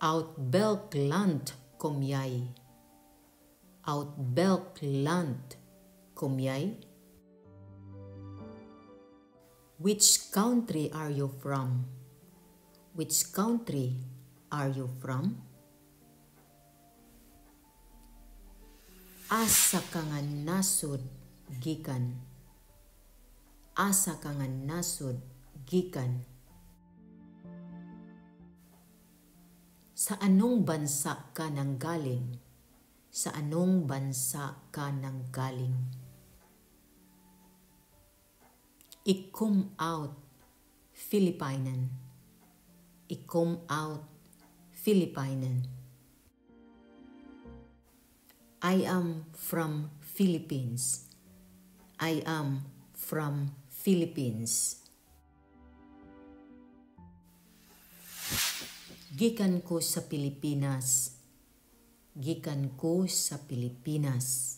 Uit welk land kom jij? Uit welk land kom jij? Which country are you from? Which country are you from? Asa ka nga nasud gikan? Asa ka nga nasud gikan? Sa anong bansa ka nanggaling? Sa anong bansa ka nanggaling? Ik kom uit FILIFIJNEN. Ik kom uit FILIFIJNEN. I am from Philippines. I am from Philippines. Gikan ko sa Pilipinas. Gikan ko sa Pilipinas.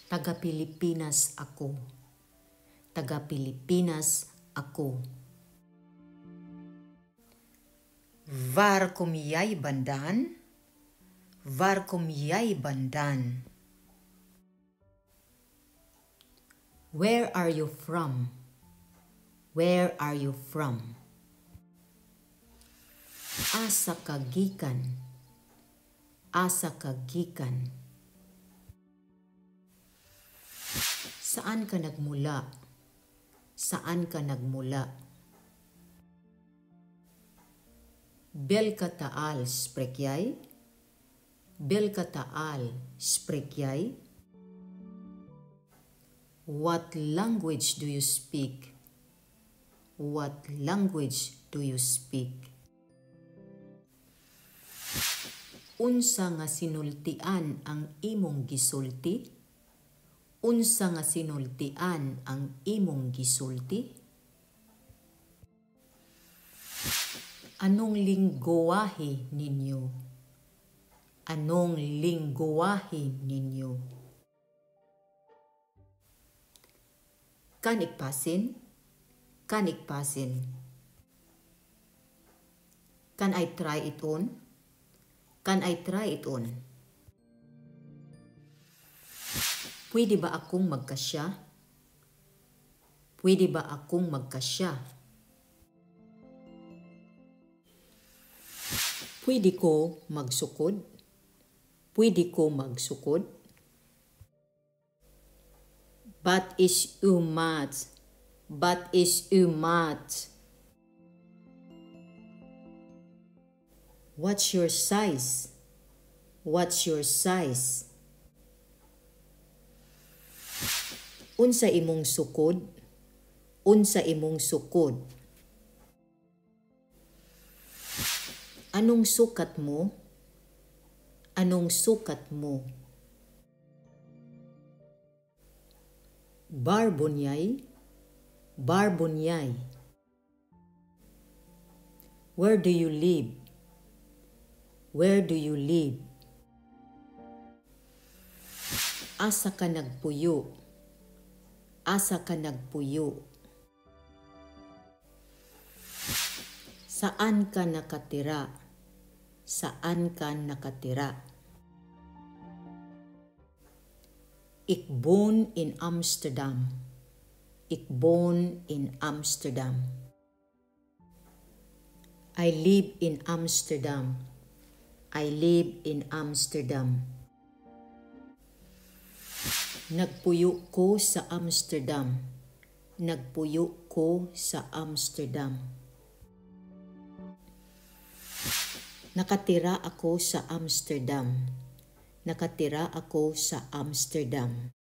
Taga Pilipinas ako. Taga Pilipinas ako. Waar kom jij vandaan? Waar kom jij vandaan? Where are you from? Where are you from? Asa ka gikan? Asa ka gikan? Saan ka nagmula? Saan ka nagmula? Welke taal spreek jij? Welke taal spreek jij? What language do you speak? What language do you speak? Unsa nga sinultian ang imong gisulti? Unsa nga sinultian ang imong gisulti? Anong lingwahe ninyo? Anong lingwahe ninyo? Kan ik passen? Kan ik passen? Can I try it on? Can I try it on? Pwede ba akong magkasya? Pwede ba akong magkasya? Pwede ko magsukod? Pwede ko magsukod? Wat is uw maat? Wat is uw maat? What's your size? What's your size? Unsa imong sukod? Unsa imong sukod? Anong sukat mo? Anong sukat mo? Barbunyay? Barbunyay. Where do you live? Where do you live? Asa ka nagpuyo? Asa ka nagpuyo? Saan ka nakatira? Saan ka nakatira? Ik woon in Amsterdam. Ik woon in Amsterdam. I live in Amsterdam. I live in Amsterdam. Nagpuyo ko sa Amsterdam. Nagpuyo ko sa Amsterdam. Nakatira ako sa Amsterdam. Nakatira ako sa Amsterdam.